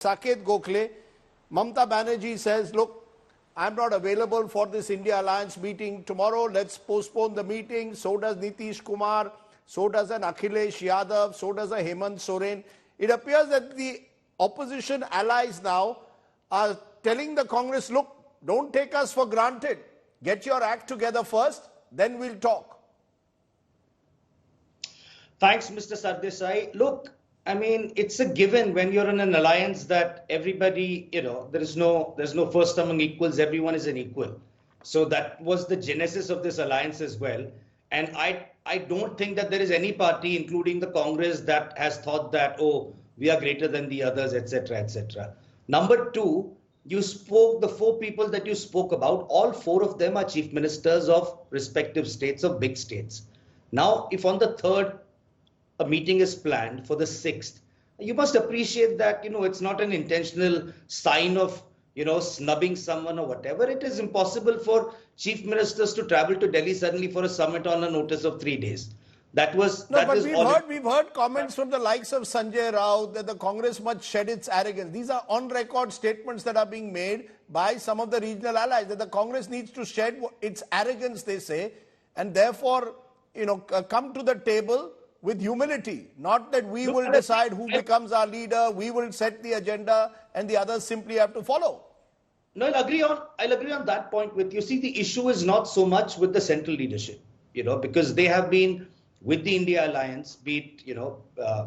Saket, Gokhale, Mamata Banerjee says, look, I'm not available for this India Alliance meeting tomorrow. Let's postpone the meeting. So does Nitish Kumar. So does an Akhilesh Yadav. So does a Hemant Soren. It appears that the opposition allies now are telling the Congress, look, don't take us for granted. Get your act together first, then we'll talk. Thanks, Mr. Sardesai. Look, I mean, it's a given when you're in an alliance that everybody, there's no first among equals. Everyone is an equal. So that was the genesis of this alliance as well. And I don't think that there is any party, including the Congress, that has thought that, oh, we are greater than the others, etc., etc. Number two, the four people that you spoke about, all four of them are chief ministers of respective states, of big states. Now, if on the third, a meeting is planned for the 6th, you must appreciate that, it's not an intentional sign of, snubbing someone or whatever. It is impossible for chief ministers to travel to Delhi suddenly for a summit on a notice of 3 days. We've heard comments from the likes of Sanjay Rao that the Congress must shed its arrogance. These are on record statements that are being made by some of the regional allies, that the Congress needs to shed its arrogance, they say, and therefore, come to the table with humility, not that we will decide who becomes our leader, we will set the agenda and the others simply have to follow. No, I'll agree on that point with you. See, the issue is not so much with the central leadership, because they have been with the India Alliance, be it,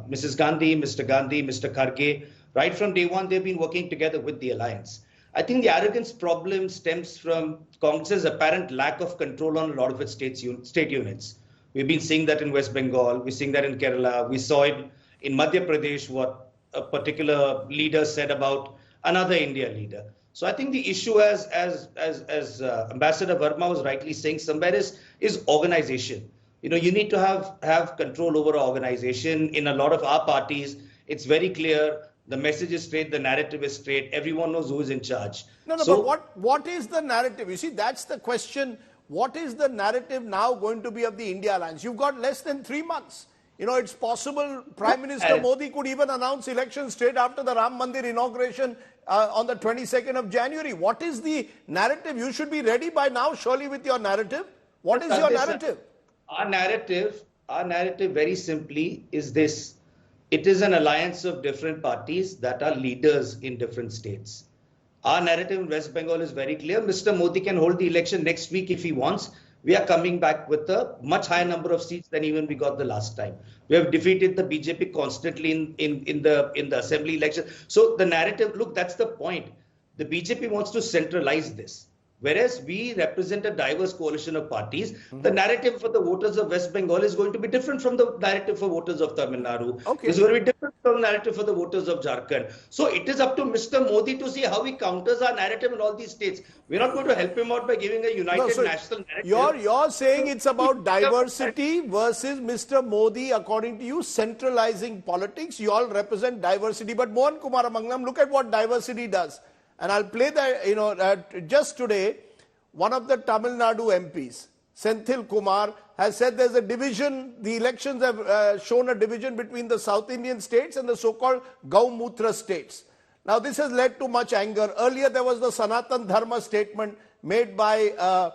Mrs. Gandhi, Mr. Kharge, right from day one, they've been working together with the alliance. I think the arrogance problem stems from Congress's apparent lack of control on a lot of its state units. We've been seeing that in West Bengal. We're seeing that in Kerala. We saw it in Madhya Pradesh, what a particular leader said about another India leader. So I think the issue, as Ambassador Verma was rightly saying somewhere, is organization. You need to have control over our organization. In a lot of our parties, it's very clear. The message is straight. The narrative is straight. Everyone knows who is in charge. But what is the narrative? You see, that's the question. What is the narrative now going to be of the India Alliance? You've got less than 3 months. It's possible Prime Minister Modi could even announce elections straight after the Ram Mandir inauguration on the 22nd of January. What is the narrative? You should be ready by now, surely, with your narrative. What is your narrative? Our narrative very simply is this. It is an alliance of different parties that are leaders in different states. Our narrative in West Bengal is very clear. Mr. Modi can hold the election next week if he wants. We are coming back with a much higher number of seats than even we got the last time. We have defeated the BJP constantly in the assembly election. So the narrative, look, that's the point. The BJP wants to centralize this. Whereas we represent a diverse coalition of parties, the narrative for the voters of West Bengal is going to be different from the narrative for voters of Tamil Nadu. Okay. It's going to be different from the narrative for the voters of Jharkhand. So it is up to Mr. Modi to see how he counters our narrative in all these states. We're not going to help him out by giving a united national narrative. You're saying it's about diversity versus Mr. Modi, according to you, centralizing politics. You all represent diversity. But Mohan Kumar Amangalam, look at what diversity does. And I'll play that, just today, one of the Tamil Nadu MPs, Senthil Kumar, has said there's a division, the elections have shown a division between the South Indian states and the so-called Gaumutra states. Now, this has led to much anger. Earlier, there was the Sanatan Dharma statement made by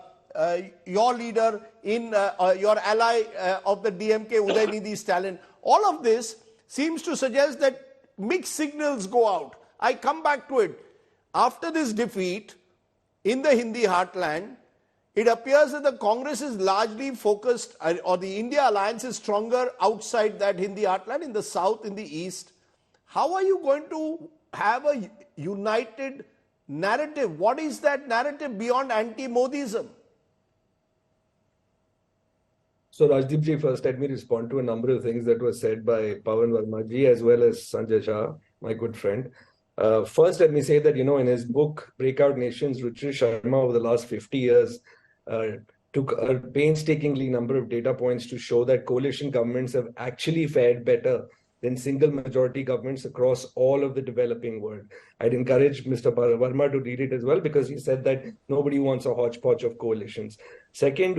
your leader, your ally of the DMK, Udayanidhi Stalin. All of this seems to suggest that mixed signals go out. I come back to it. After this defeat in the Hindi heartland, it appears that the Congress is largely focused, or the India Alliance is stronger outside that Hindi heartland, in the south, in the east. How are you going to have a united narrative? What is that narrative beyond anti-Modism? So Rajdeep ji, first let me respond to a number of things that were said by Pawan Verma ji as well as Sanjay Shah, my good friend. First, let me say that, in his book, Breakout Nations, Ruchir Sharma over the last 50 years took a painstakingly number of data points to show that coalition governments have actually fared better than single majority governments across all of the developing world. I'd encourage Mr. Verma to read it as well, because he said that nobody wants a hodgepodge of coalitions. Second,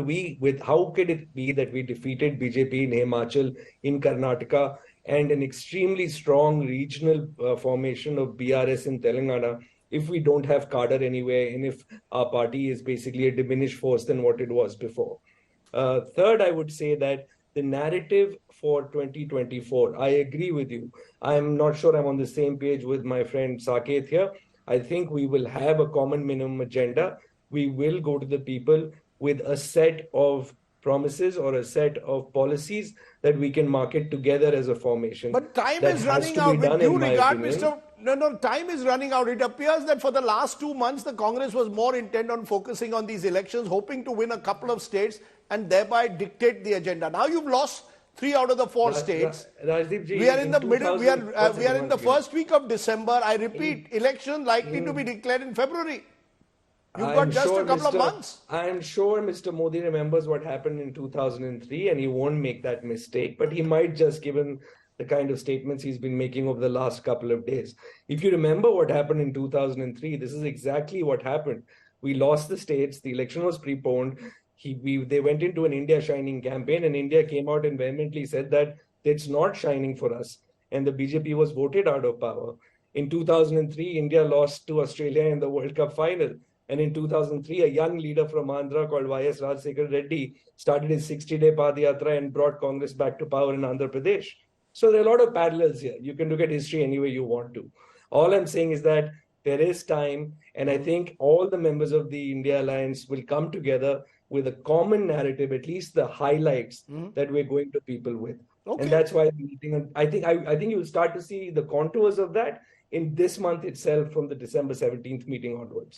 how could it be that we defeated BJP in Himachal, in Karnataka, and an extremely strong regional formation of BRS in Telangana if we don't have cadre anywhere and if our party is basically a diminished force than what it was before. Third, I would say that the narrative for 2024, I agree with you. I'm not sure I'm on the same page with my friend Saket here. I think we will have a common minimum agenda. We will go to the people with a set of promises or a set of policies that we can market together as a formation. But time that is has running to out. be With done, due in my regard, opinion. Mr. No, time is running out. It appears that for the last 2 months, the Congress was more intent on focusing on these elections, hoping to win a couple of states and thereby dictate the agenda. Now you've lost 3 out of the 4 states. Rajdeep ji, We are in the middle. We are in the first week of December. I repeat, election likely to be declared in February. You've got just a couple of months. I'm sure Mr. Modi remembers what happened in 2003 and he won't make that mistake, but he might, just given the kind of statements he's been making over the last couple of days. If you remember what happened in 2003, this is exactly what happened. We lost the states, the election was preponed, they went into an India Shining campaign, and India came out and vehemently said that it's not shining for us, and the BJP was voted out of power. In 2003, India lost to Australia in the World Cup final. And in 2003, a young leader from Andhra called Y.S. Rajsekhar Reddy started his 60-day Padayatra and brought Congress back to power in Andhra Pradesh. So there are a lot of parallels here. You can look at history any way you want to. All I'm saying is that there is time, and I think all the members of the India Alliance will come together with a common narrative, at least the highlights that we're going to people with. Okay. And that's why the meeting, I think you'll start to see the contours of that in this month itself from the December 17th meeting onwards.